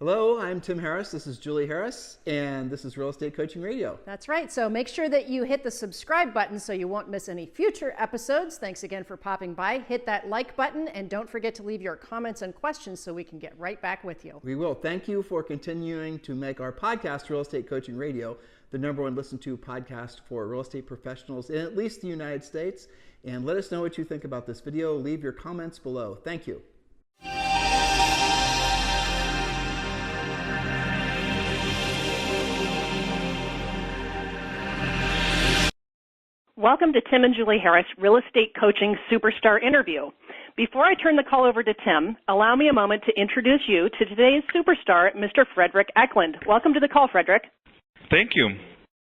Hello, I'm Tim Harris. This is Julie Harris, and this is Real Estate Coaching Radio. That's right. So make sure that you hit the subscribe button so you won't miss any future episodes. Thanks again for popping by. Hit that like button, and don't forget to leave your comments and questions so we can get right back with you. We will. Thank you for continuing to make our podcast, Real Estate Coaching Radio, the #1 listened to podcast for real estate professionals in at least the United States. And let us know what you think about this video. Leave your comments below. Thank you. Welcome to Tim and Julie Harris Real Estate Coaching Superstar Interview. Before I turn the call over to Tim, allow me a moment to introduce you to today's superstar, Mr. Frederik Eklund. Welcome to the call, Frederik. Thank you.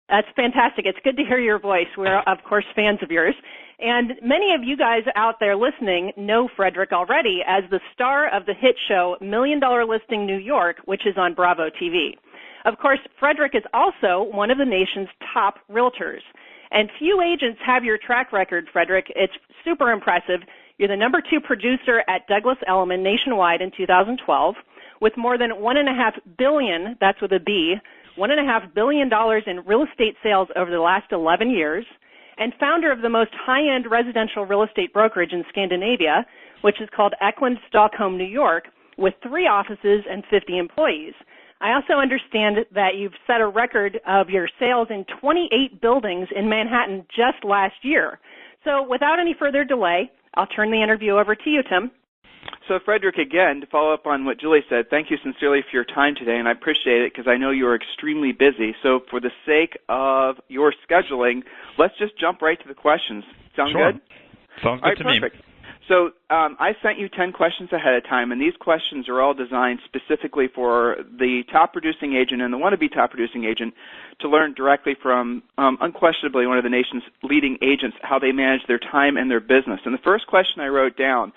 That's fantastic. It's good to hear your voice. We're, of course, fans of yours. And many of you guys out there listening know Frederik already as the star of the hit show $1 Million Listing New York, which is on Bravo TV. Of course, Frederik is also one of the nation's top realtors. And few agents have your track record, Frederik. It's super impressive. You're the #2 producer at Douglas Elliman nationwide in 2012 with more than $1.5 billion, that's with a B, $1.5 billion in real estate sales over the last 11 years, and founder of the most high-end residential real estate brokerage in Scandinavia, which is called Eklund Stockholm New York, with 3 offices and 50 employees. I also understand that you've set a record of your sales in 28 buildings in Manhattan just last year. So without any further delay, I'll turn the interview over to you, Tim. So, Frederik, again, to follow up on what Julie said, thank you sincerely for your time today, and I appreciate it because I know you are extremely busy. So for the sake of your scheduling, let's just jump right to the questions. Sound Sure. good? Sounds All good right, to perfect. me. So I sent you 10 questions ahead of time, and these questions are all designed specifically for the top producing agent and the wannabe top producing agent to learn directly from unquestionably one of the nation's leading agents how they manage their time and their business. And the first question I wrote down,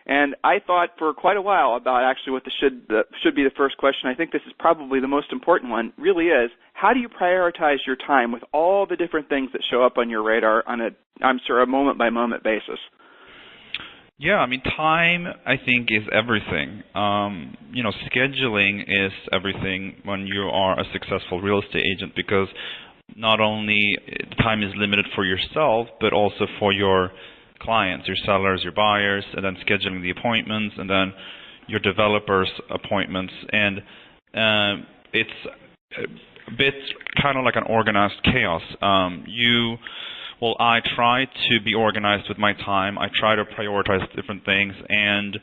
and I thought for quite a while about actually what should be the first question. I think this is probably the most important one, really is, how do you prioritize your time with all the different things that show up on your radar on a moment-by-moment basis? Yeah, I mean, time, I think, is everything. Scheduling is everything when you are a successful real estate agent because not only time is limited for yourself, but also for your clients, your sellers, your buyers, and then scheduling the appointments, and then your developers' appointments. And it's a bit kind of like an organized chaos. I try to be organized with my time. I try to prioritize different things. And,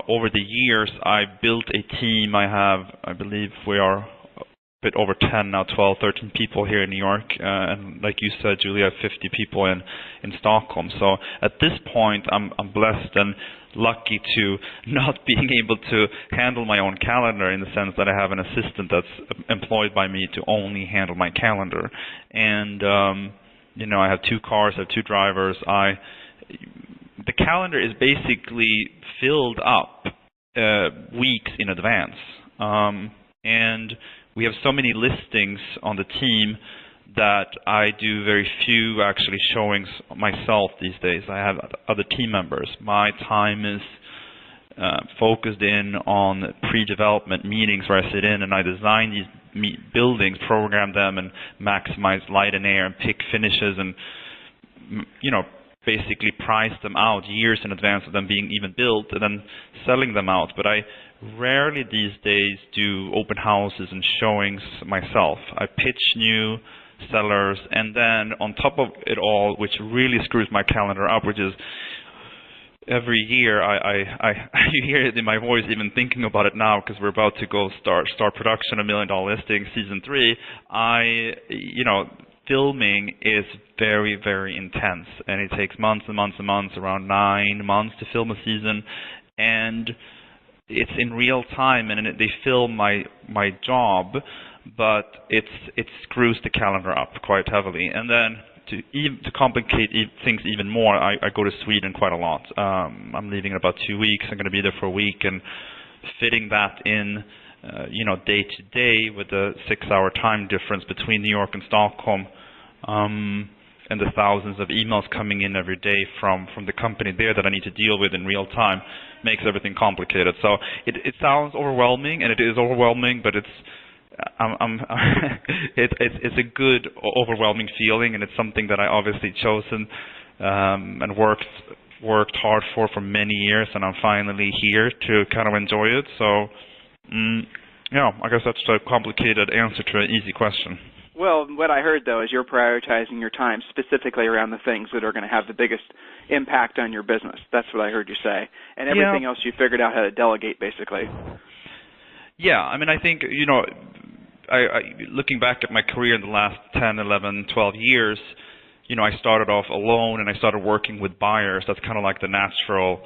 over the years, I built a team. I believe we are a bit over 10 now, 12, 13 people here in New York. And like you said, Julie, I have 50 people in Stockholm. So at this point, I'm blessed and lucky to not being able to handle my own calendar in the sense that I have an assistant that's employed by me to only handle my calendar. And, I have 2 cars, I have 2 drivers. The calendar is basically filled up weeks in advance. And we have so many listings on the team that I do very few actually showings myself these days. I have other team members. My time is focused in on pre-development meetings where I sit in and I design these buildings, program them, and maximize light and air and pick finishes and, basically price them out years in advance of them being even built and then selling them out. But I rarely these days do open houses and showings myself. I pitch new sellers, and then on top of it all, which really screws my calendar up, which is every year you hear it in my voice even thinking about it now because we're about to go start production of $1 Million Listing season 3. Filming is very, very intense, and it takes months and months and months, around 9 months to film a season, and it's in real time, and they film my job, but it screws the calendar up quite heavily. And then to complicate things even more, I go to Sweden quite a lot. I'm leaving in about 2 weeks. I'm going to be there for a week, and fitting that in, day to day with the 6-hour time difference between New York and Stockholm, and the thousands of emails coming in every day from the company there that I need to deal with in real time makes everything complicated. So it sounds overwhelming, and it is overwhelming, but it's a good overwhelming feeling, and it's something that I obviously chosen and worked hard for many years, and I'm finally here to kind of enjoy it. So yeah, I guess that's a complicated answer to an easy question. Well, what I heard, though, is you're prioritizing your time specifically around the things that are going to have the biggest impact on your business. That's what I heard you say. And everything else you figured out how to delegate, basically. Yeah, I mean, I think, you know, I looking back at my career in the last 10, 11, 12 years, you know, I started off alone and I started working with buyers. That's kind of like the natural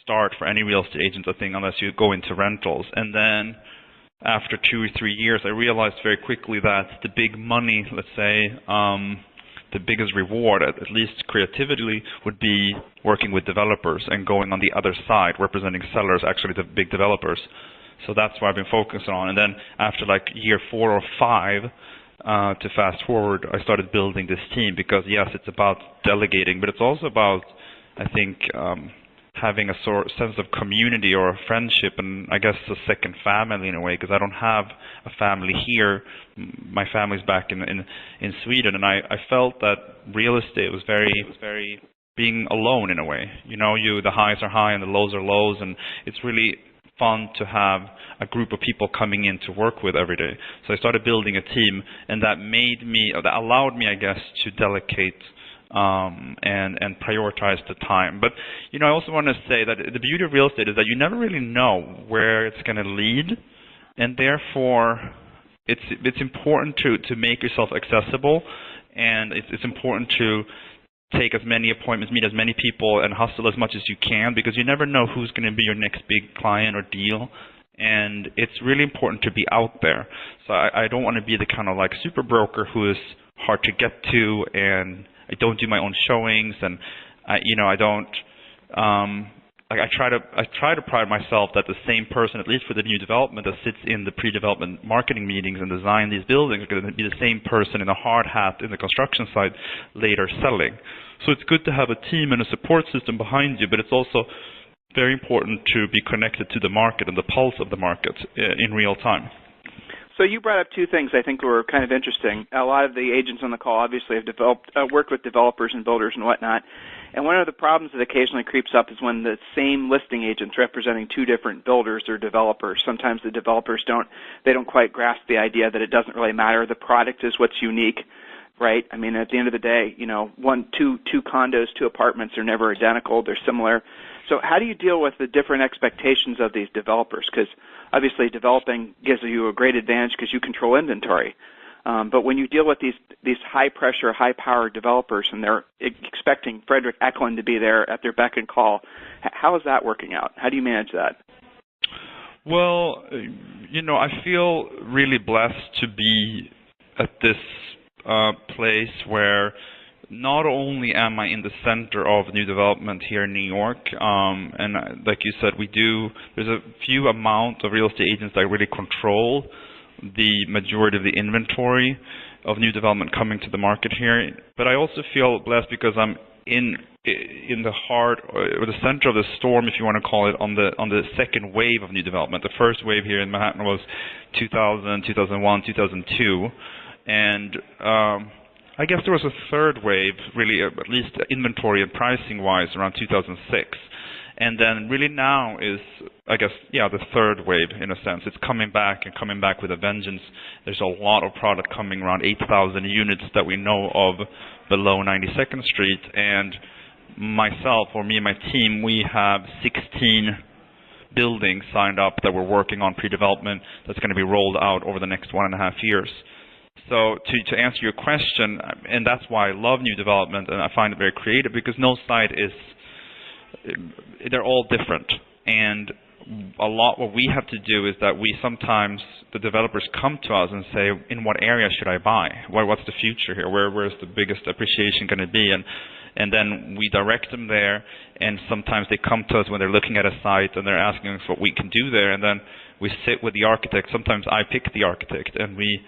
start for any real estate agent, I think, unless you go into rentals. And then after 2 or 3 years, I realized very quickly that the big money, let's say, the biggest reward, at least creatively, would be working with developers and going on the other side, representing sellers, actually the big developers. So that's what I've been focusing on. And then after like year 4 or 5, to fast forward, I started building this team because, yes, it's about delegating, but it's also about, I think, having a sort of sense of community or a friendship, and I guess a second family in a way, because I don't have a family here. My family's back in Sweden, and I felt that real estate was very being alone in a way. You know, the highs are high and the lows are lows, and it's really fun to have a group of people coming in to work with every day. So I started building a team, and that allowed me, I guess, to delegate and prioritize the time. But, you know, I also want to say that the beauty of real estate is that you never really know where it's going to lead, and therefore it's important to make yourself accessible, and it's important to take as many appointments, meet as many people, and hustle as much as you can, because you never know who's going to be your next big client or deal. And it's really important to be out there. So I don't want to be the kind of like super broker who is hard to get to, and I don't do my own showings, and I try to pride myself that the same person, at least for the new development, that sits in the pre-development marketing meetings and design these buildings, are going to be the same person in a hard hat in the construction site later selling. So it's good to have a team and a support system behind you, but it's also very important to be connected to the market and the pulse of the market in real time. So you brought up two things I think were kind of interesting. A lot of the agents on the call obviously have worked with developers and builders and whatnot. And one of the problems that occasionally creeps up is when the same listing agent's representing two different builders or developers. Sometimes the developers don't quite grasp the idea that it doesn't really matter. The product is what's unique, right? I mean, at the end of the day, you know, two condos, 2 apartments are never identical. They're similar. So how do you deal with the different expectations of these developers? Because obviously developing gives you a great advantage because you control inventory. But when you deal with these high-pressure, high-powered developers and they're expecting Frederik Eklund to be there at their beck and call, how is that working out? How do you manage that? Well, you know, I feel really blessed to be at this place where not only am I in the center of new development here in New York, and like you said, there's a few amount of real estate agents that really control the majority of the inventory of new development coming to the market here. But I also feel blessed because I'm in the heart or the center of the storm, if you want to call it, on the second wave of new development. The first wave here in Manhattan was 2000, 2001, 2002, and I guess there was a third wave, really, at least inventory and pricing-wise, around 2006. And then really now is, I guess, yeah, the third wave in a sense. It's coming back and coming back with a vengeance. There's a lot of product coming, around 8,000 units that we know of below 92nd Street. And myself, or me and my team, we have 16 buildings signed up that we're working on pre-development that's going to be rolled out over the next 1.5 years. So to answer your question, and that's why I love new development and I find it very creative, because no site they're all different. And a lot what we have to do is that the developers come to us and say, in what area should I buy? What's the future here? Where's the biggest appreciation going to be? And then we direct them there, and sometimes they come to us when they're looking at a site and they're asking us what we can do there, and then we sit with the architect. Sometimes I pick the architect, and we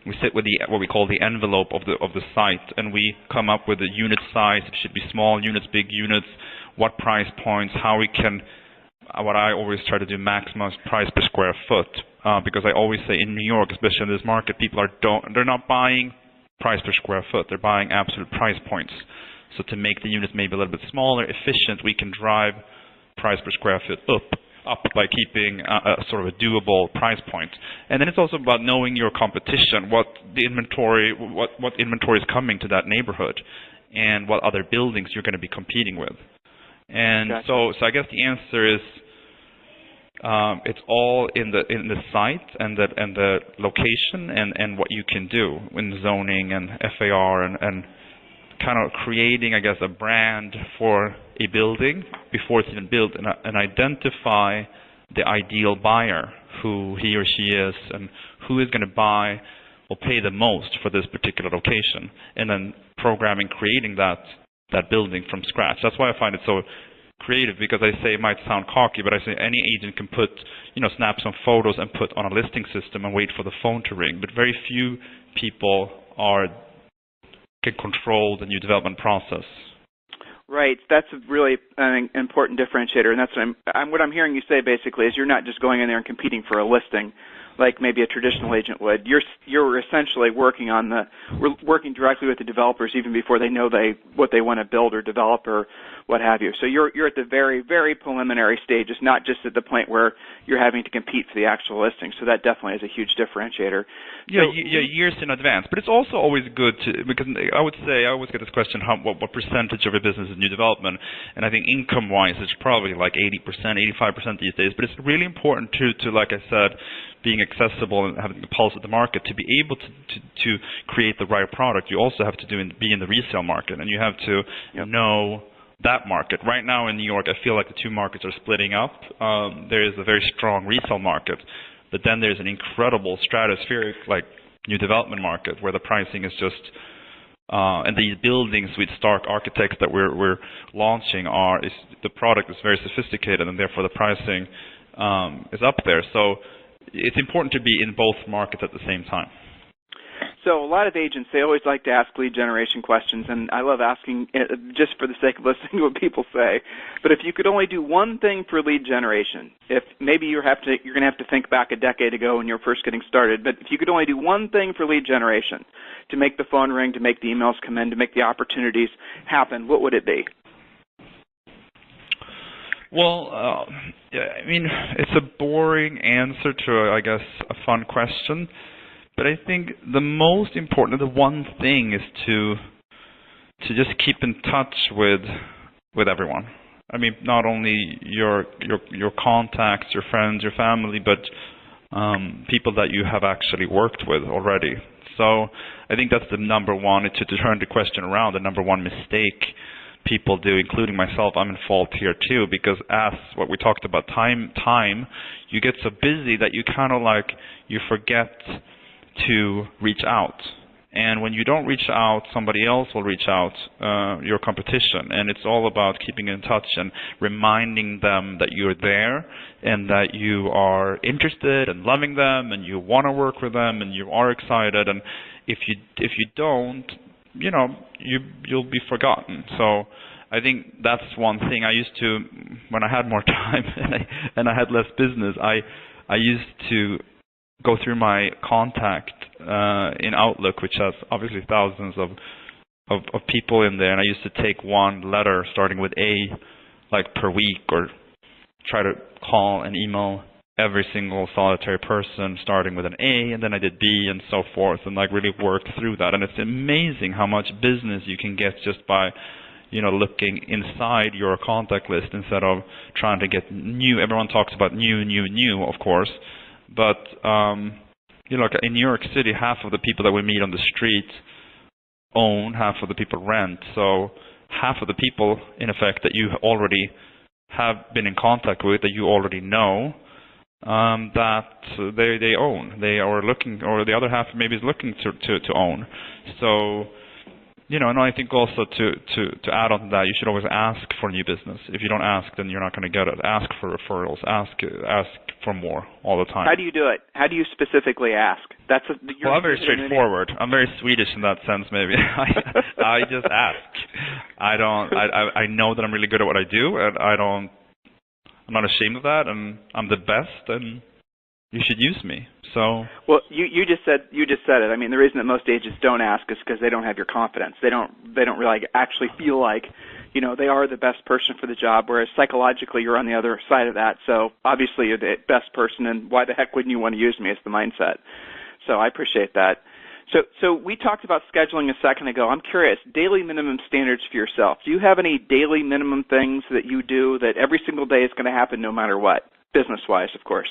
We sit with what we call the envelope of the site, and we come up with a unit size. It should be small units, big units, what price points, how we can, what I always try to do, maximize price per square foot, because I always say in New York, especially in this market, people they're not buying price per square foot, they're buying absolute price points. So to make the units maybe a little bit smaller, efficient, we can drive price per square foot up by keeping a sort of a doable price point. And then it's also about knowing your competition, what inventory is coming to that neighborhood, and what other buildings you're going to be competing with. And gotcha. so I guess the answer is it's all in the site and the location and what you can do in zoning and FAR and kind of creating, I guess, a brand for a building before it's even built, and identify the ideal buyer, who he or she is, and who is going to buy or pay the most for this particular location, and then programming, creating that building from scratch. That's why I find it so creative, because I say it might sound cocky, but I say any agent can snap some photos and put on a listing system and wait for the phone to ring, but very few people can control the new development process. Right. That's a really important differentiator, and that's what I'm hearing you say basically is you're not just going in there and competing for a listing like maybe a traditional agent would. You're essentially working directly with the developers even before they know what they want to build or develop or what have you. So you're at the very, very preliminary stages, not just at the point where you're having to compete for the actual listing. So that definitely is a huge differentiator. Yeah, years in advance. But it's also always good because I would say, I always get this question, what percentage of your business is new development? And I think income-wise, it's probably like 80%, 85% these days. But it's really important to like I said, being accessible and having the pulse of the market, to be able to create the right product. You also have to be in the resale market, and you have to know that market. Right now in New York, I feel like the two markets are splitting up. There is a very strong resale market, but then there's an incredible stratospheric new development market where the pricing is just and these buildings with Stark architects that we're launching the product is very sophisticated, and therefore the pricing is up there. So it's important to be in both markets at the same time. So a lot of agents, they always like to ask lead generation questions, and I love asking just for the sake of listening to what people say. But if you could only do one thing for lead generation, if maybe you're going to have to think back a decade ago when you were first getting started, but if you could only do one thing for lead generation, to make the phone ring, to make the emails come in, to make the opportunities happen, what would it be? Well, I mean, it's a boring answer to, I guess, a fun question. But I think the most important, the one thing, is to just keep in touch with everyone. I mean, not only your contacts, your friends, your family, but people that you have actually worked with already. So I think that's the number one. To turn the question around, the number one mistake people do, including myself, I'm in fault here too, because as what we talked about, time, you get so busy that you kind of you forget to reach out. And when you don't reach out, somebody else will reach out, your competition. And it's all about keeping in touch and reminding them that you're there and that you are interested and loving them and you want to work with them and you are excited. And if you don't, you'll be forgotten. So I think that's one thing. I used to, when I had more time and I had less business, I used to go through my contact in Outlook, which has obviously thousands of people in there, and I used to take one letter starting with A per week, or try to call and email every single solitary person starting with an A, and then I did B and so forth, and really worked through that. And it's amazing how much business you can get just by looking inside your contact list instead of trying to get new. Everyone talks about new, of course. But, in New York City, half of the people that we meet on the street own, half of the people rent. So half of the people, in effect, that you already have been in contact with, that you already know, that they own. They are looking, or the other half maybe is looking to own. So, and I think also to add on to that, you should always ask for new business. If you don't ask, then you're not going to get it. Ask for referrals. Ask for more all the time. How do you do it? How do you specifically ask? Well, I'm very straightforward. I'm very Swedish in that sense, maybe. I just ask. I know that I'm really good at what I do, and I'm not ashamed of that, and I'm the best, and you should use me. So. Well, you just said it. I mean, the reason that most agents don't ask is because they don't have your confidence. They don't really actually feel like, they are the best person for the job, whereas psychologically you're on the other side of that. So obviously you're the best person, and why the heck wouldn't you want to use me? It's the mindset. So I appreciate that. So we talked about scheduling a second ago. I'm curious, daily minimum standards for yourself. Do you have any daily minimum things that you do that every single day is going to happen no matter what, business-wise, of course?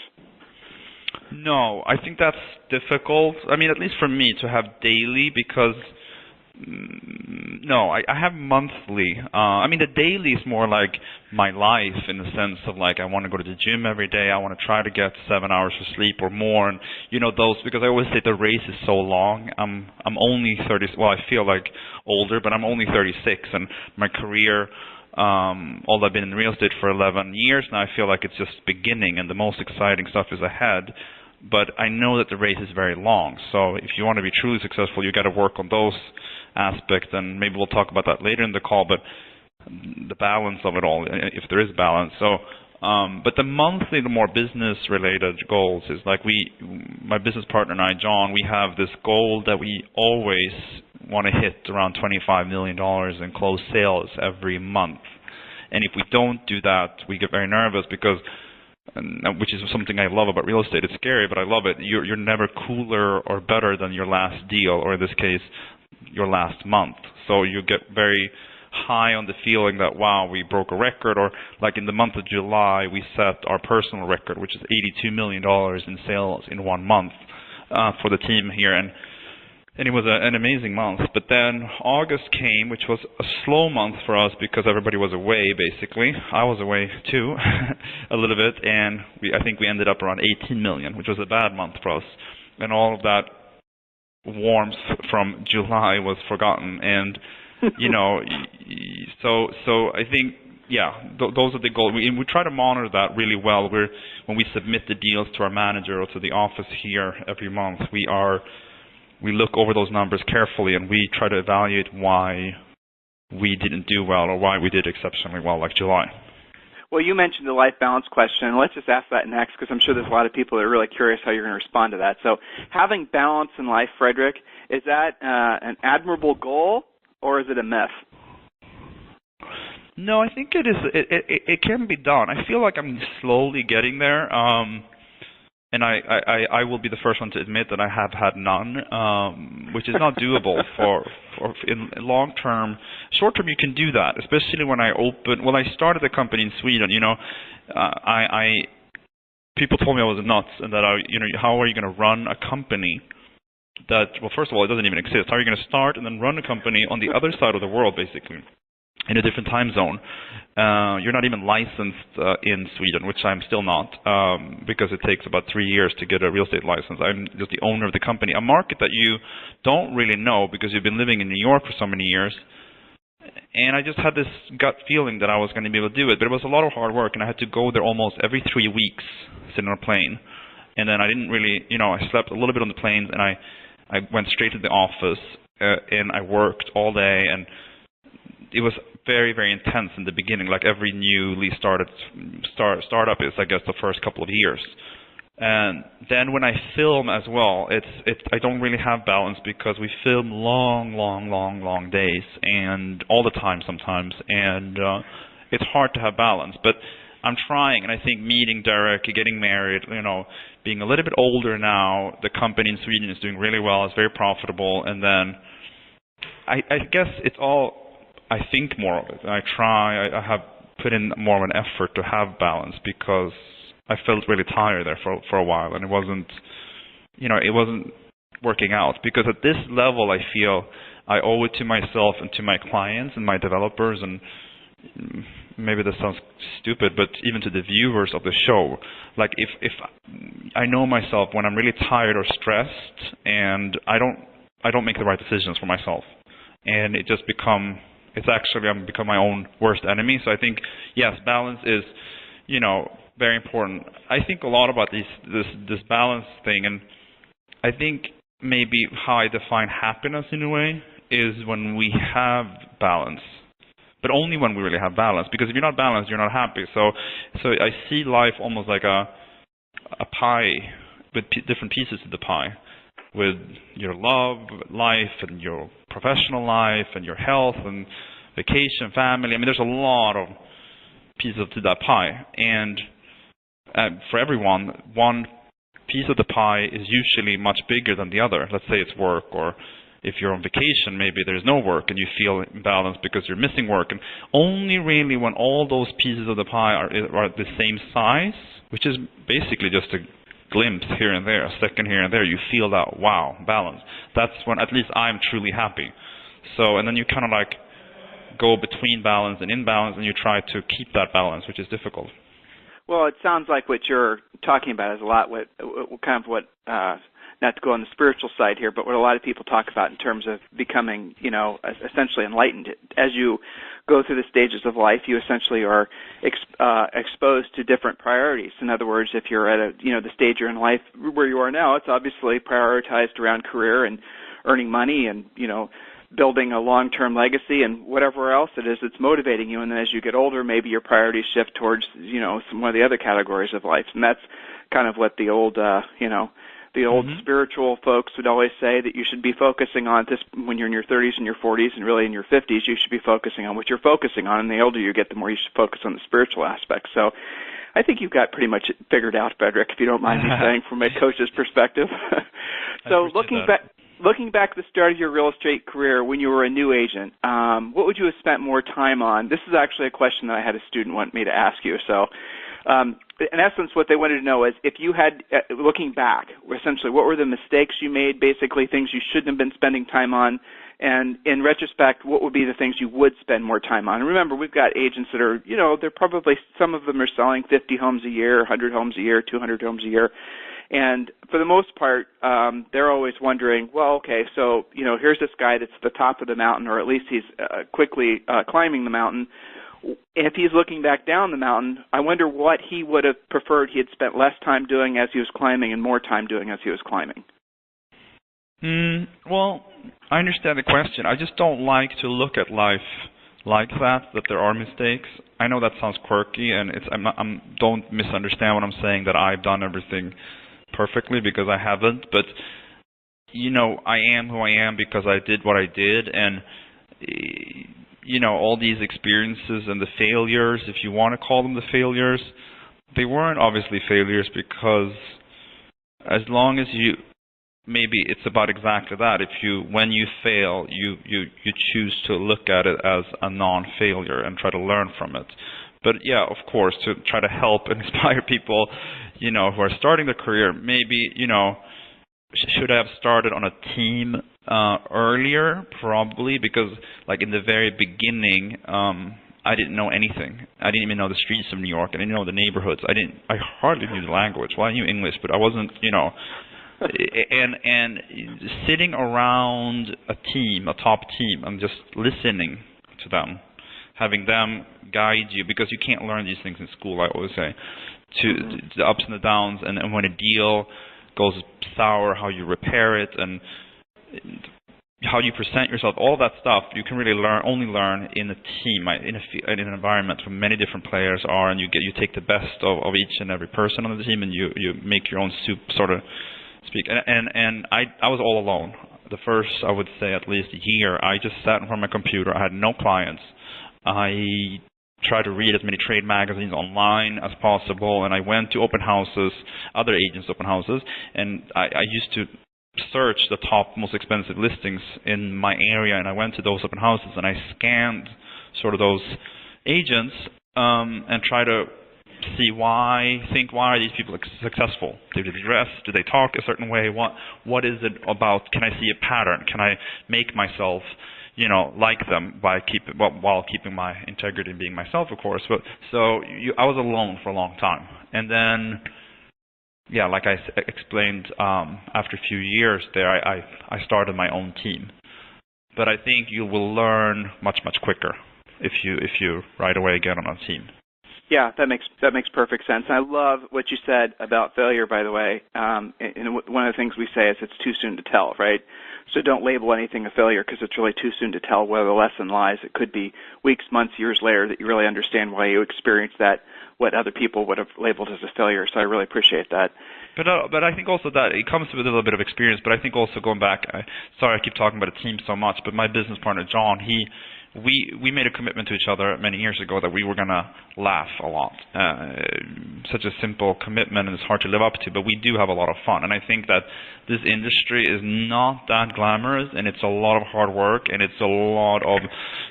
No, I think that's difficult. I mean, at least for me to have daily, because no, I have monthly. I mean, the daily is more like my life in the sense of like I want to go to the gym every day. I want to try to get 7 hours of sleep or more, and those, because I always say the race is so long. I'm only 30. Well, I feel like older, but I'm only 36, and my career. Although I've been in real estate for 11 years now, I feel like it's just beginning, and the most exciting stuff is ahead. But I know that the race is very long. So if you want to be truly successful, you got to work on those aspects, and maybe we'll talk about that later in the call. But the balance of it all, if there is balance. So, but the monthly, the more business-related goals is like my business partner and I, John, we have this goal that we always want to hit around $25 million in closed sales every month. And if we don't do that, we get very nervous because, which is something I love about real estate. It's scary, but I love it. You're never cooler or better than your last deal, or in this case, your last month. So you get very high on the feeling that, wow, we broke a record, or like in the month of July, we set our personal record, which is $82 million in sales in 1 month for the team here. And it was an amazing month. But then August came, which was a slow month for us because everybody was away, basically. I was away, too, a little bit. And I think we ended up around 18 million, which was a bad month for us. And all of that warmth from July was forgotten. And, so I think, yeah, those are the goals. We try to monitor that really well. When we submit the deals to our manager or to the office here every month, we look over those numbers carefully, and we try to evaluate why we didn't do well or why we did exceptionally well, like July. Well, you mentioned the life balance question. Let's just ask that next, because I'm sure there's a lot of people that are really curious how you're going to respond to that. So having balance in life, Frederik, is that an admirable goal, or is it a myth? No, I think it is. It can be done. I feel like I'm slowly getting there. And I will be the first one to admit that I have had none, which is not doable for in long term. Short term, you can do that, especially when I started the company in Sweden. People told me I was nuts, and that how are you going to run a company that, well, first of all, it doesn't even exist. How are you going to start and then run a company on the other side of the world, basically, in a different time zone? You're not even licensed in Sweden, which I'm still not, because it takes about 3 years to get a real estate license. I'm just the owner of the company, a market that you don't really know because you've been living in New York for so many years. And I just had this gut feeling that I was going to be able to do it, but it was a lot of hard work, and I had to go there almost every 3 weeks, sitting on a plane. And then I didn't really, I slept a little bit on the planes, and I went straight to the office, and I worked all day, and it was very, very intense in the beginning, like every newly startup is, I guess, the first couple of years. And then when I film as well, I don't really have balance because we film long days, and all the time sometimes, and it's hard to have balance. But I'm trying, and I think meeting Derek, getting married, being a little bit older now, the company in Sweden is doing really well, it's very profitable, and then I guess it's all, I think more of it. I have put in more of an effort to have balance because I felt really tired there for a while, and it wasn't working out. Because at this level, I feel I owe it to myself and to my clients and my developers, and maybe this sounds stupid, but even to the viewers of the show. Like if I know myself when I'm really tired or stressed, and I don't make the right decisions for myself, and it just I'm become my own worst enemy. So I think, yes, balance is, very important. I think a lot about this balance thing, and I think maybe how I define happiness in a way is when we have balance. But only when we really have balance, because if you're not balanced, you're not happy. So I see life almost like a pie with different pieces of the pie, with your love life and your professional life and your health and vacation, family. I mean, there's a lot of pieces to that pie, and for everyone, one piece of the pie is usually much bigger than the other. Let's say it's work, or if you're on vacation, maybe there's no work and you feel imbalanced because you're missing work. And only really when all those pieces of the pie are the same size, which is basically just a glimpse here and there, a second here and there, you feel that, wow, balance. That's when at least I'm truly happy. So, and then you kind of like go between balance and imbalance, and you try to keep that balance, which is difficult. Well, it sounds like what you're talking about is a lot what not to go on the spiritual side here, but what a lot of people talk about in terms of becoming, essentially enlightened. As you go through the stages of life, you essentially are exposed to different priorities. In other words, if you're at the stage you're in life where you are now, it's obviously prioritized around career and earning money and, building a long-term legacy and whatever else it is that's motivating you. And then as you get older, maybe your priorities shift towards, some of the other categories of life. And that's kind of what the old, spiritual folks would always say, that you should be focusing on this when you're in your 30s and your 40s, and really in your 50s, you should be focusing on what you're focusing on. And the older you get, the more you should focus on the spiritual aspect. So I think you've got pretty much figured out, Frederik, if you don't mind me saying, from a coach's perspective. So looking back at the start of your real estate career when you were a new agent, what would you have spent more time on? This is actually a question that I had a student want me to ask you. So in essence, what they wanted to know is, if you had, looking back, essentially, what were the mistakes you made, basically things you shouldn't have been spending time on, and in retrospect, what would be the things you would spend more time on? And remember, we've got agents that are, they're probably, some of them are selling 50 homes a year, 100 homes a year, 200 homes a year. And for the most part, they're always wondering, well, okay, so, here's this guy that's at the top of the mountain, or at least he's quickly climbing the mountain. If he's looking back down the mountain, I wonder what he would have preferred he had spent less time doing as he was climbing and more time doing as he was climbing. Well, I understand the question. I just don't like to look at life like that there are mistakes. I know that sounds quirky, and don't misunderstand what I'm saying, that I've done everything perfectly, because I haven't. But, I am who I am because I did what I did, and all these experiences and the failures, if you want to call them the failures, they weren't obviously failures, because as long as maybe it's about exactly that. When you fail, you choose to look at it as a non-failure and try to learn from it. But yeah, of course, to try to help and inspire people, who are starting their career, maybe, should I have started on a team earlier? Probably, because like in the very beginning, I didn't know anything. I didn't even know the streets of New York. I didn't know the neighborhoods. I hardly knew the language. Well, I knew English, but I wasn't, and sitting around a top team, and just listening to them, having them guide you, because you can't learn these things in school, I always say, to the ups and the downs, and when a deal goes sour, how you repair it, and how you present yourself, all that stuff you can really only learn in a team, in an environment where many different players are, and you take the best of each and every person on the team, and you make your own soup, sort of speak. And I was all alone. The first, I would say, at least a year, I just sat in front of my computer. I had no clients. I tried to read as many trade magazines online as possible, and I went to open houses, other agents' open houses, and I used to search the top most expensive listings in my area, and I went to those open houses, and I scanned sort of those agents and try to see why are these people successful? Do they dress? Do they talk a certain way? What is it about? Can I see a pattern? Can I make myself, like them while keeping my integrity and being myself, of course? But I was alone for a long time, and then, yeah, like I explained, after a few years there, I started my own team. But I think you will learn much quicker if you right away get on a team. Yeah, that makes perfect sense. And I love what you said about failure, by the way. And one of the things we say is it's too soon to tell, right? So don't label anything a failure because it's really too soon to tell where the lesson lies. It could be weeks, months, years later that you really understand why you experienced that, what other people would have labeled as a failure. So I really appreciate that. But I think also that it comes with a little bit of experience. But I think also going back, sorry I keep talking about a team so much, but my business partner John, we made a commitment to each other many years ago that we were going to laugh a lot. Such a simple commitment, and it's hard to live up to, but we do have a lot of fun. And I think that this industry is not that glamorous, and it's a lot of hard work, and it's a lot of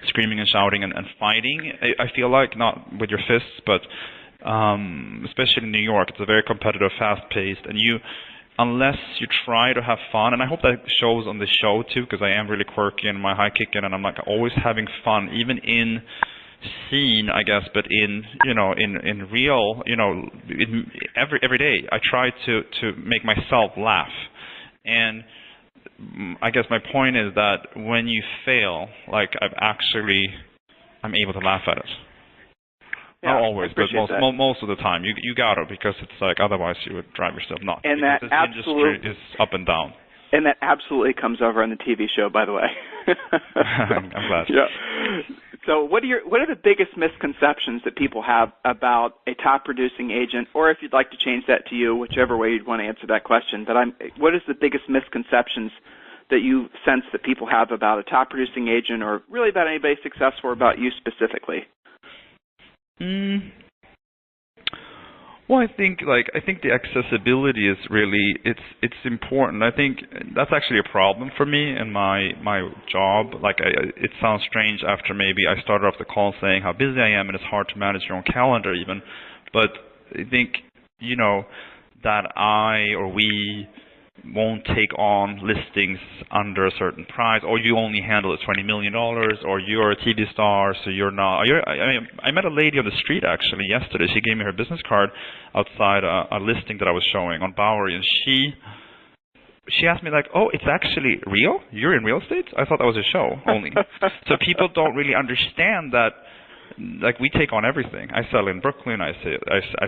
screaming and shouting and fighting. I feel like, not with your fists, but especially in New York, it's a very competitive, fast-paced, and unless you try to have fun, and I hope that shows on the show too, because I am really quirky and my high kicking, and I'm like always having fun, even in scene, I guess, but in real, every day I try to make myself laugh. And I guess my point is that when you fail, like I'm able to laugh at it. Yeah, not always, but most of the time. You gotta, because it's like otherwise you would drive yourself nuts. And that this industry is up and down. And that absolutely comes over on the TV show, by the way. I'm glad. Yeah. So what are the biggest misconceptions that people have about a top producing agent, or if you'd like to change that to you, whichever way you'd want to answer that question, but what is the biggest misconceptions that you sense that people have about a top producing agent, or really about anybody successful, or about you specifically? Well, I think the accessibility is really it's important. I think that's actually a problem for me in my job. Like it sounds strange after maybe I started off the call saying how busy I am and it's hard to manage your own calendar even. But I think that I or we won't take on listings under a certain price, or you only handle it $20 million, or you're a TV star, so you're not. I met a lady on the street actually yesterday. She gave me her business card outside a listing that I was showing on Bowery, and she asked me like, "Oh, it's actually real? You're in real estate? I thought that was a show only." So people don't really understand that. Like we take on everything. I sell in Brooklyn. I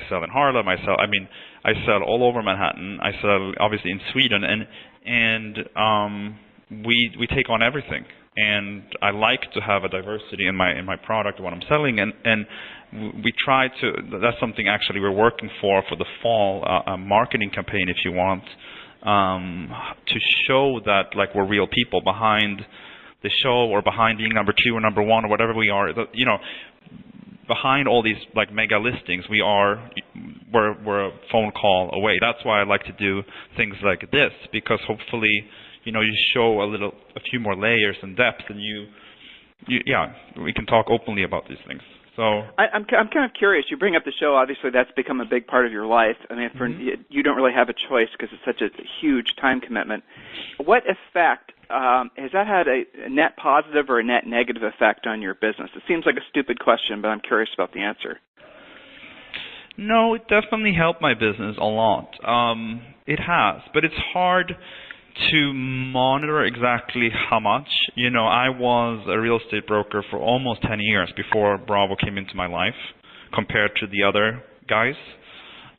sell in Harlem. I sell all over Manhattan. I sell obviously in Sweden, and we take on everything. And I like to have a diversity in my product, what I'm selling, and we try to. That's something actually we're working for the fall, a marketing campaign, if you want, to show that like we're real people behind the show, or behind being number 2 or number 1 or whatever we are. Behind all these like mega listings, we're a phone call away. That's why I like to do things like this, because hopefully, you show a few more layers and depth, and we can talk openly about these things. So I'm kind of curious. You bring up the show. Obviously, that's become a big part of your life. I mean, you don't really have a choice because it's such a huge time commitment. What effect has that had, a net positive or a net negative effect on your business? It seems like a stupid question, but I'm curious about the answer. No, it definitely helped my business a lot. It has, but it's hard to monitor exactly how much. I was a real estate broker for almost 10 years before Bravo came into my life, compared to the other guys.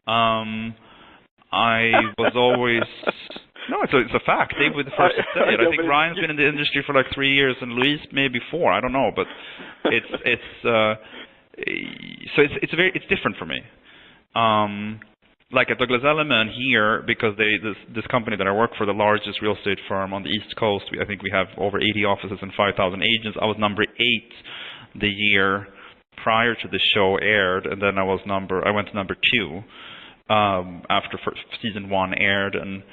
I was always... No, it's a fact. They were the first to say it. I think Ryan's been in the industry for like 3 years, and Luis maybe 4. I don't know, but it's different for me. Like at Douglas Elliman here, because this company that I work for, the largest real estate firm on the East Coast, I think we have over 80 offices and 5,000 agents. I was number 8 the year prior to the show aired, and then I went to number 2 after season 1 aired, and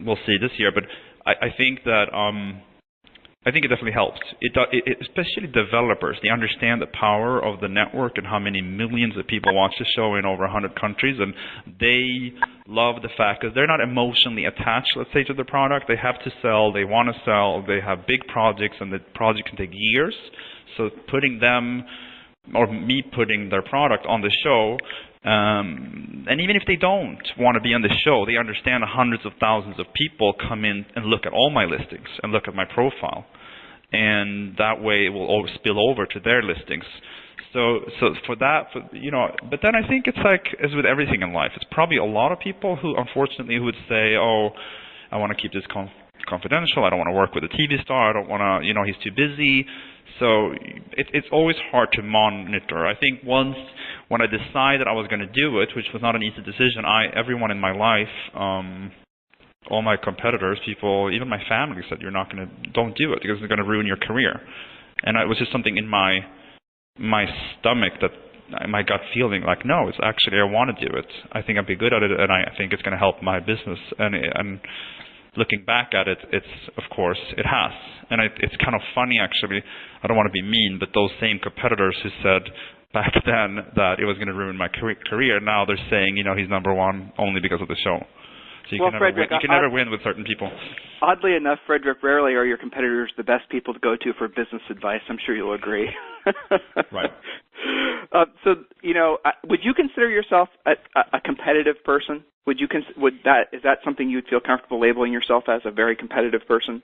we'll see this year. But I think that I think it definitely helps. Especially developers, they understand the power of the network and how many millions of people watch the show in over 100 countries, and they love the fact that they're not emotionally attached, let's say, to the product. They have to sell, they want to sell, they have big projects, and the project can take years. So putting them, or me putting their product on the show, and even if they don't want to be on the show, they understand hundreds of thousands of people come in and look at all my listings and look at my profile. And that way it will always spill over to their listings. So for that, but then I think it's like, as with everything in life, it's probably a lot of people who, unfortunately, who would say, oh, I want to keep this confidential. I don't want to work with a TV star. I don't want to, he's too busy. So it's always hard to monitor. I think once, when I decided I was going to do it, which was not an easy decision, everyone in my life, all my competitors, people, even my family said, don't do it because it's going to ruin your career. And it was just something in my stomach, that my gut feeling, like, no, it's actually, I want to do it. I think I'd be good at it, and I think it's going to help my business. And looking back at it, of course, it has. And it's kind of funny, actually. I don't want to be mean, but those same competitors who said back then that it was going to ruin my career, now they're saying, he's number one only because of the show. So you can never win with certain people. Oddly enough, Frederik, rarely are your competitors the best people to go to for business advice. I'm sure you'll agree. Right. So, would you consider yourself a competitive person? Is that something you'd feel comfortable labeling yourself as, a very competitive person?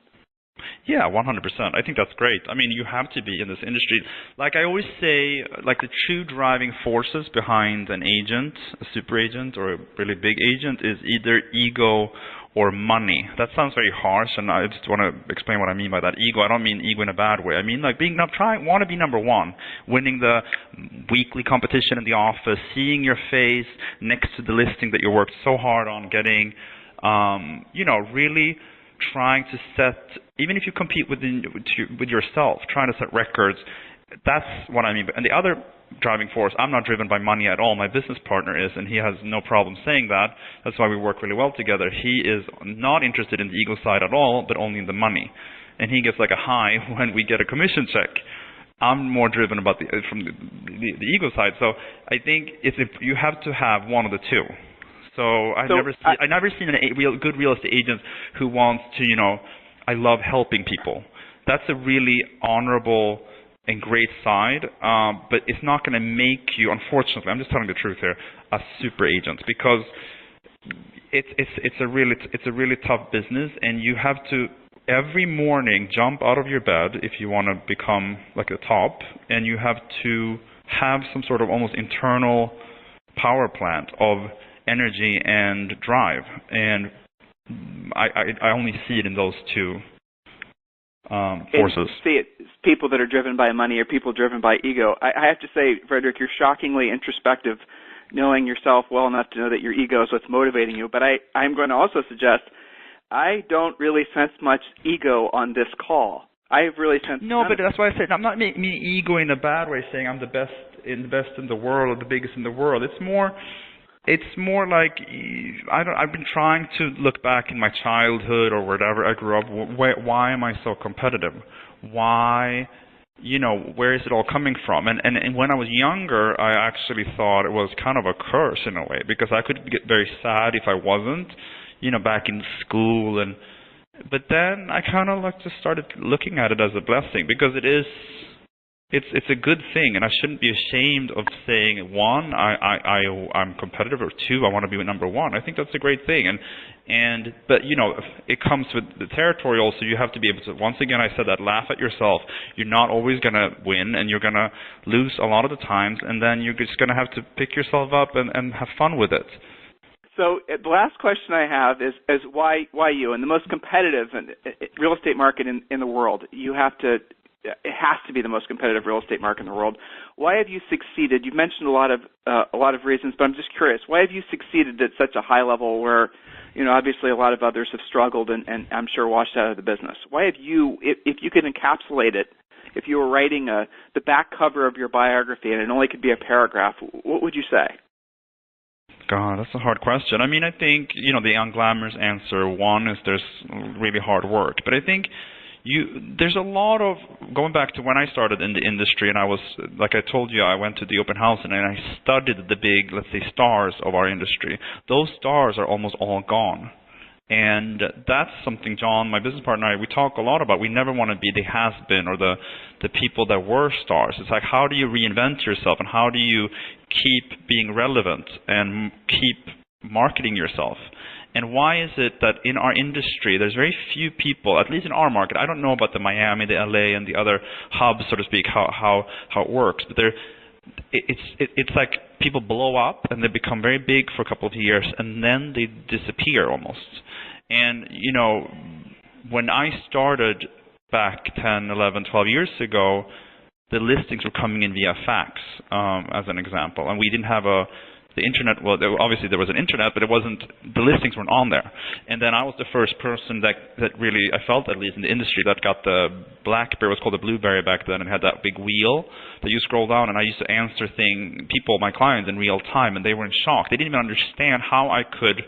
Yeah, 100%. I think that's great. I mean, you have to be in this industry. Like I always say, like the true driving forces behind an agent, a super agent or a really big agent, is either ego or money. That sounds very harsh, and I just want to explain what I mean by that. Ego, I don't mean ego in a bad way. I mean like want to be number one, winning the weekly competition in the office, seeing your face next to the listing that you worked so hard on getting, really trying to set, even if you compete with yourself, trying to set records. That's what I mean. And the other driving force, I'm not driven by money at all. My business partner is, and he has no problem saying that. That's why we work really well together. He is not interested in the ego side at all, but only in the money. And he gets like a high when we get a commission check. I'm more driven from the ego side. So I think you have to have one of the two. So I've never seen a good real estate agent who wants to, I love helping people. That's a really honorable and great side, but it's not going to make you, unfortunately, I'm just telling the truth here, a super agent, because it's a really tough business, and you have to every morning jump out of your bed if you want to become like a top, and you have to have some sort of almost internal power plant of energy and drive, and I only see it in those two forces. See it, people that are driven by money or people driven by ego. I have to say, Frederik, you're shockingly introspective, knowing yourself well enough to know that your ego is what's motivating you. But I'm going to also suggest I don't really sense much ego on this call. I've really sensed but that's why I said I'm not meaning ego in a bad way, saying I'm the best in the world or the biggest in the world. It's more like I've been trying to look back in my childhood or wherever I grew up. Why am I so competitive? Why, where is it all coming from? And when I was younger, I actually thought it was kind of a curse in a way, because I could get very sad if I wasn't, back in school. But then I kind of just started looking at it as a blessing, because it's a good thing, and I shouldn't be ashamed of saying, one, I'm competitive, or two, I want to be number one. I think that's a great thing, but it comes with the territory also. You have to be able to, once again, I said that, laugh at yourself. You're not always going to win, and you're going to lose a lot of the times, and then you're just going to have to pick yourself up and have fun with it. So the last question I have is why you? In the most competitive real estate market in the world, it has to be the most competitive real estate market in the world. Why have you succeeded? You've mentioned a lot of reasons, but I'm just curious. Why have you succeeded at such a high level where, obviously a lot of others have struggled and I'm sure washed out of the business? Why have you, if you could encapsulate it, if you were writing the back cover of your biography and it only could be a paragraph, what would you say? God, that's a hard question. I mean, I think, the unglamorous answer, one, is there's really hard work. But I think there's a lot of, going back to when I started in the industry, and I was, like I told you, I went to the open house and I studied the big, let's say, stars of our industry. Those stars are almost all gone. And that's something, John, my business partner, and I, we talk a lot about. We never want to be the has-been or the people that were stars. It's like, how do you reinvent yourself, and how do you keep being relevant and keep marketing yourself? And why is it that in our industry, there's very few people, at least in our market, I don't know about the Miami, the LA, and the other hubs, so to speak, how it works, but it's like people blow up and they become very big for a couple of years and then they disappear almost. And, you know, when I started back 10, 11, 12 years ago, the listings were coming in via fax, as an example. And we didn't have the internet. Well, obviously there was an internet, but it wasn't, the listings weren't on there. And then I was the first person that really, I felt at least in the industry, that got the BlackBerry, it was called the Blueberry back then, and had that big wheel that you scroll down, and I used to answer people, my clients, in real time, and they were in shock. They didn't even understand how I could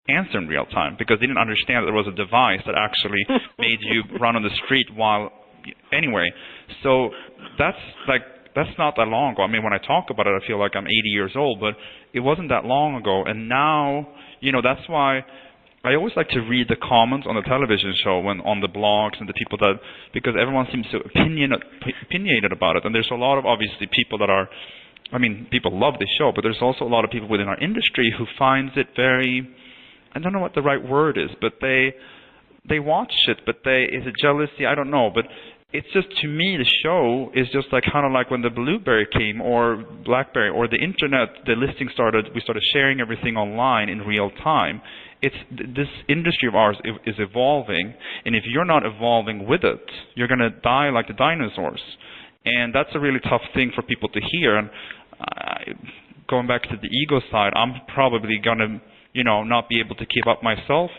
answer in real time, because they didn't understand that there was a device that actually made you run on the street while, anyway. So that's not that long ago. I mean, when I talk about it, I feel like I'm 80 years old, but it wasn't that long ago. And now, you know, that's why I always like to read the comments on the television show on the blogs and the people that, because everyone seems so opinionated about it. And there's a lot of, obviously, people that are, I mean, people love the show, but there's also a lot of people within our industry who finds it very, I don't know what the right word is, but they watch it, but is it jealousy? I don't know, but it's just, to me, the show is just like kind of like when the Blueberry came, or BlackBerry, or the internet, the listing started, we started sharing everything online in real time. This industry of ours is evolving, and if you're not evolving with it, you're going to die like the dinosaurs. And that's a really tough thing for people to hear. And going back to the ego side, I'm probably going to, you know, not be able to keep up myself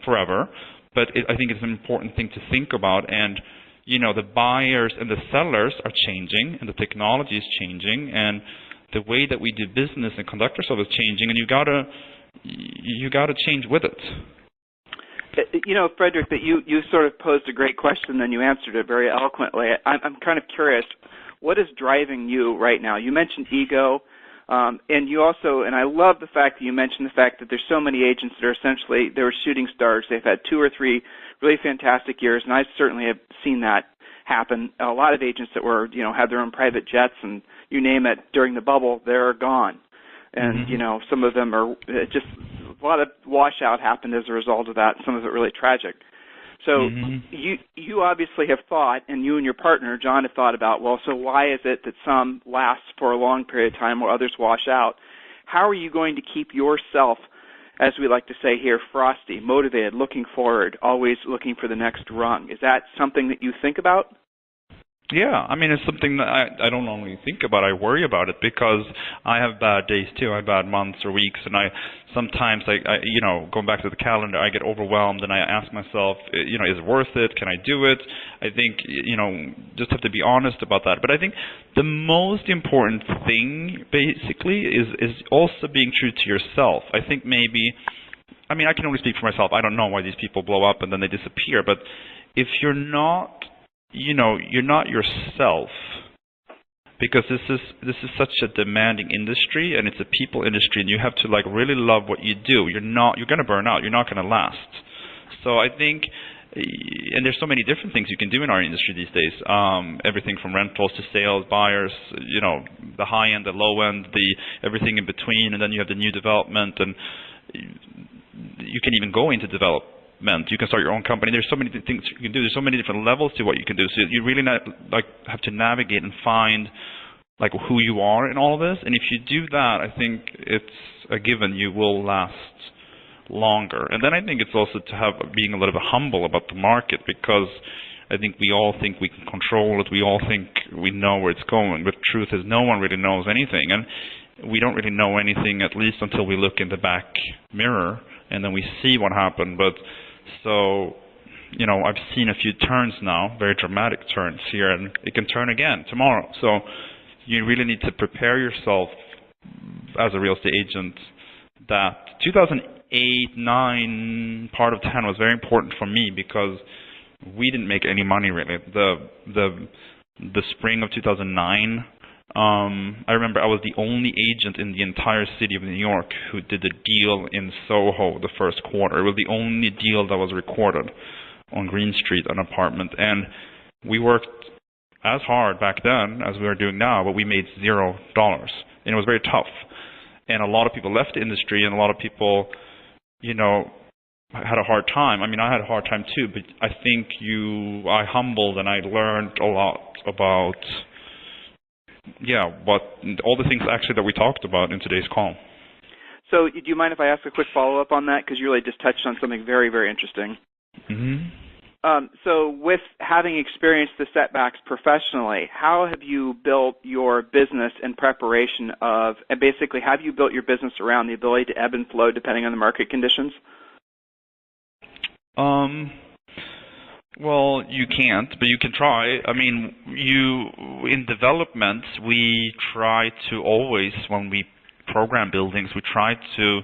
forever, but I think it's an important thing to think about. And you know, the buyers and the sellers are changing, and the technology is changing, and the way that we do business and conduct ourselves is changing, and you gotta change with it. You know, Frederik, that you sort of posed a great question, and you answered it very eloquently. I'm kind of curious, what is driving you right now? You mentioned ego, and you also, and I love the fact that you mentioned the fact that there's so many agents that are essentially, they're shooting stars. They've had 2 or 3 really fantastic years, and I certainly have seen that happen. A lot of agents that were, you know, had their own private jets and you name it during the bubble, they're gone. And, you know, some of them are just, a lot of washout happened as a result of that, some of it really tragic. So you obviously have thought, and you and your partner, John, have thought about, well, so why is it that some last for a long period of time while others wash out? How are you going to keep yourself, as we like to say here, frosty, motivated, looking forward, always looking for the next rung? Is that something that you think about? Yeah, I mean, it's something that I don't only think about, I worry about it, because I have bad days too. I have bad months or weeks, and sometimes, you know, going back to the calendar, I get overwhelmed, and I ask myself, you know, is it worth it? Can I do it? I think, you know, just have to be honest about that. But I think the most important thing, basically, is also being true to yourself. I think maybe, I mean, I can only speak for myself. I don't know why these people blow up and then they disappear. But if you're not, you know, you're not yourself, because this is such a demanding industry, and it's a people industry, and you have to like really love what you do. You're going to burn out. You're not going to last. So I think, and there's so many different things you can do in our industry these days. Everything from rentals to sales, buyers, you know, the high end, the low end, everything in between, and then you have the new development, and you can even go into development. You can start your own company. There's so many things you can do. There's so many different levels to what you can do. So you really have to navigate and find like who you are in all of this. And if you do that, I think it's a given you will last longer. And then I think it's also being a little bit humble about the market, because I think we all think we can control it. We all think we know where it's going. But the truth is, no one really knows anything. And we don't really know anything, at least until we look in the back mirror and then we see what happened. But so, you know, I've seen a few turns now, very dramatic turns here, and it can turn again tomorrow. So you really need to prepare yourself as a real estate agent. That 2008, 9, part of 10 was very important for me, because we didn't make any money really. The spring of 2009, I remember I was the only agent in the entire city of New York who did a deal in Soho the first quarter. It was the only deal that was recorded on Green Street, an apartment. And we worked as hard back then as we are doing now, but we made $0. And it was very tough. And a lot of people left the industry, and a lot of people, you know, had a hard time. I mean, I had a hard time too, but I think I humbled and I learned a lot about all the things actually that we talked about in today's call. So do you mind if I ask a quick follow-up on that? Because you really just touched on something very, very interesting. So with having experienced the setbacks professionally, how have you built your business in preparation of, and basically have you built your business around the ability to ebb and flow depending on the market conditions? Well, you can't, but you can try. I mean, in development, we try to always, when we program buildings, we try to,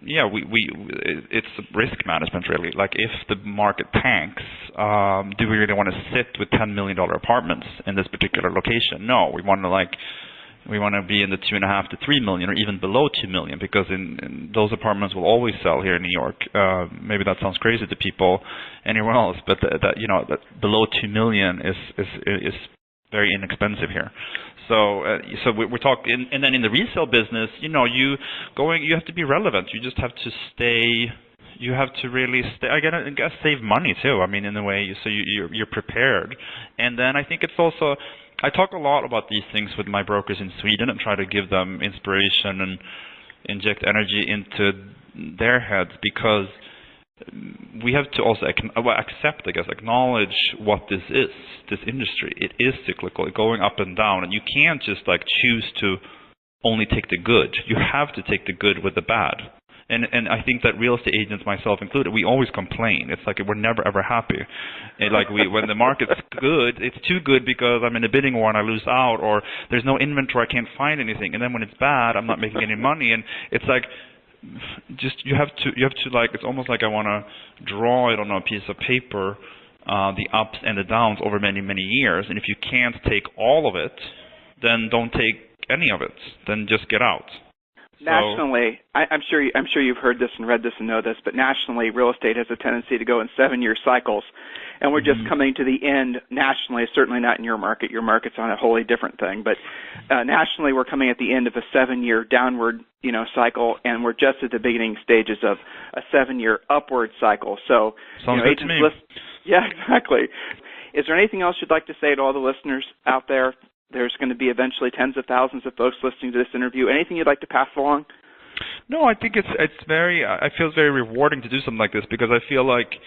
it's risk management really. Like if the market tanks, do we really want to sit with $10 million apartments in this particular location? No, we want to be in the 2.5 to 3 million, or even below 2 million, because in those apartments will always sell here in New York. Maybe that sounds crazy to people anywhere else, but that below 2 million is very inexpensive here. So we're talking, and then in the resale business, you have to be relevant. You just have to stay. You have to really stay. I guess save money too. I mean, in a way, so you're prepared. And then I think it's also, I talk a lot about these things with my brokers in Sweden and try to give them inspiration and inject energy into their heads, because we have to also acknowledge what this is, this industry. It is cyclical, going up and down, and you can't just choose to only take the good. You have to take the good with the bad. And I think that real estate agents, myself included, we always complain. It's like we're never ever happy. And when the market's good, it's too good because I'm in a bidding war and I lose out, or there's no inventory, I can't find anything. And then when it's bad, I'm not making any money. And it's like, you have to it's almost like I want to draw it on a piece of paper, the ups and the downs over many, many years. And if you can't take all of it, then don't take any of it. Then just get out. Nationally, I'm sure you've heard this and read this and know this, but nationally, real estate has a tendency to go in 7-year cycles, and we're just coming to the end nationally. Certainly not in your market. Your market's on a wholly different thing, but nationally, we're coming at the end of a 7-year downward, cycle, and we're just at the beginning stages of a 7-year upward cycle. So, sounds good to me. Yeah, exactly. Is there anything else you'd like to say to all the listeners out there? There's going to be eventually tens of thousands of folks listening to this interview. Anything you'd like to pass along? No, I think I feel it's very rewarding to do something like this, because I feel like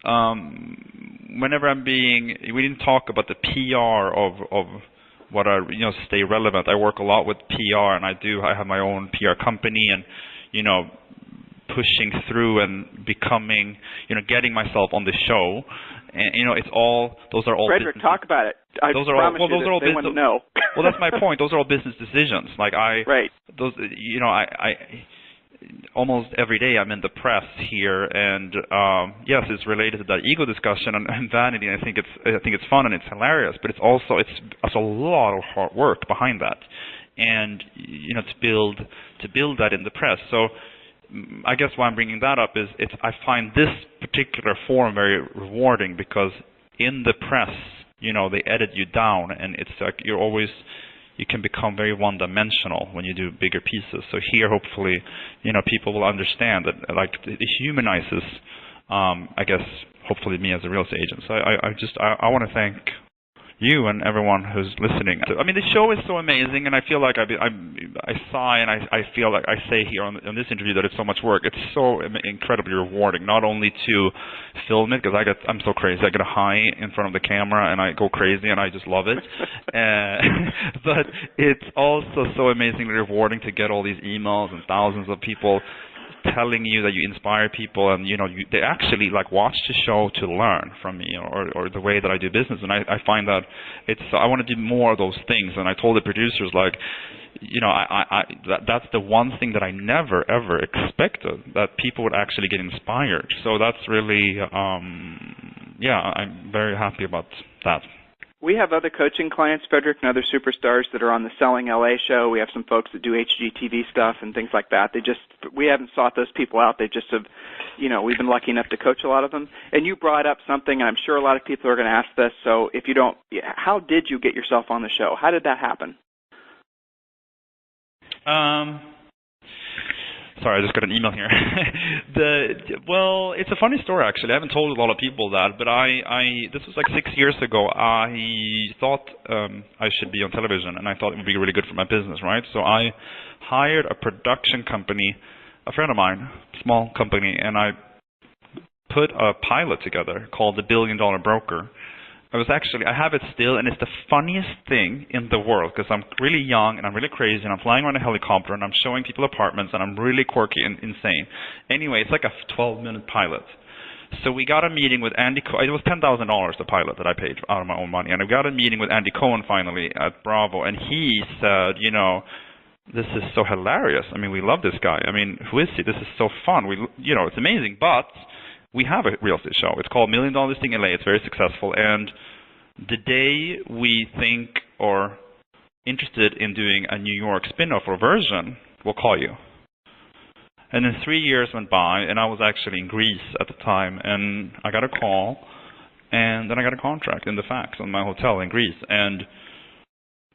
whenever we didn't talk about the PR of what stay relevant. I work a lot with PR, and I have my own PR company, and pushing through and becoming, getting myself on the show. And those are all. Frederik, talk about it. I promise you that they want to know. Well, that's my point. Those are all business decisions. Right. Those, I almost every day I'm in the press here, and yes, it's related to that ego discussion and vanity. And I think it's fun and it's hilarious, but it's a lot of hard work behind that, and to build that in the press. So I guess why I'm bringing that up is I find this particular forum very rewarding, because in the press, they edit you down, and it's like you can become very one-dimensional when you do bigger pieces. So here, hopefully, people will understand that it humanizes, I guess, hopefully me as a real estate agent. So I want to thank you and everyone who's listening. I mean, the show is so amazing, and I feel like I sigh, and I feel like I say here on this interview that it's so much work. It's so incredibly rewarding, not only to film it, because I'm so crazy. I get a high in front of the camera, and I go crazy, and I just love it. But it's also so amazingly rewarding to get all these emails and thousands of people telling you that you inspire people, and they actually watch the show to learn from me or the way that I do business. And I find that I want to do more of those things. And I told the producers that's the one thing that I never ever expected, that people would actually get inspired. So that's really I'm very happy about that. We have other coaching clients, Frederik, and other superstars that are on the Selling LA show. We have some folks that do HGTV stuff and things like that. We haven't sought those people out. They just have, we've been lucky enough to coach a lot of them. And you brought up something, and I'm sure a lot of people are going to ask this. So if you don't, how did you get yourself on the show? How did that happen? Sorry, I just got an email here. Well, it's a funny story actually. I haven't told a lot of people that, but this was like 6 years ago. I thought I should be on television, and I thought it would be really good for my business, right? So I hired a production company, a friend of mine, small company, and I put a pilot together called The $1 Billion Broker. I have it still, and it's the funniest thing in the world because I'm really young and I'm really crazy and I'm flying around a helicopter and I'm showing people apartments and I'm really quirky and insane. Anyway, it's like a 12-minute pilot. So we got a meeting with Andy Cohen. It was $10,000, the pilot that I paid out of my own money. And we got a meeting with Andy Cohen finally at Bravo, and he said, you know, this is so hilarious. I mean, we love this guy. I mean, who is he? This is so fun. It's amazing, but we have a real estate show. It's called $1 Million Listing LA. It's very successful. And the day we think or interested in doing a New York spin-off or version, we'll call you. And then 3 years went by, and I was actually in Greece at the time, and I got a call, and then I got a contract in the fax on my hotel in Greece. And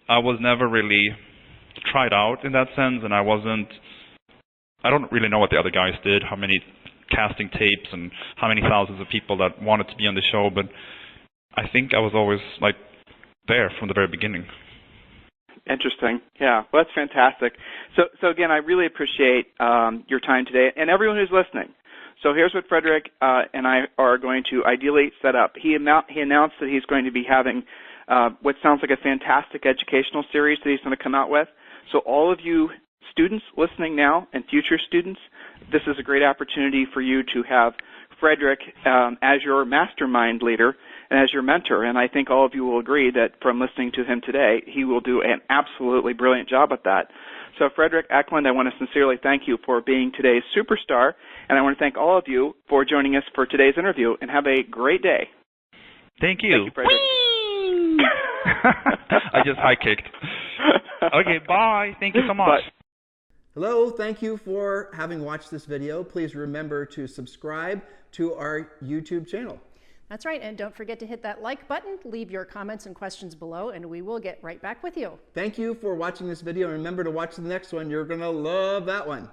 I was never really tried out in that sense, and I don't really know what the other guys did, how many casting tapes and how many thousands of people that wanted to be on the show, but I think I was always like there from the very beginning. Interesting. Yeah, well, that's fantastic. So again, I really appreciate your time today and everyone who's listening. So here's what Frederik and I are going to ideally set up. He announced that he's going to be having what sounds like a fantastic educational series that he's going to come out with. So all of you students listening now and future students, this is a great opportunity for you to have Frederik as your mastermind leader and as your mentor. And I think all of you will agree that from listening to him today, he will do an absolutely brilliant job at that. So Frederik Eklund, I want to sincerely thank you for being today's superstar. And I want to thank all of you for joining us for today's interview. And have a great day. Thank you. Thank you, Frederik. I just high-kicked. Okay, bye. Thank you so much. Bye. Hello, thank you for having watched this video. Please remember to subscribe to our YouTube channel. That's right, and don't forget to hit that like button, leave your comments and questions below, and we will get right back with you. Thank you for watching this video, and remember to watch the next one. You're going to love that one.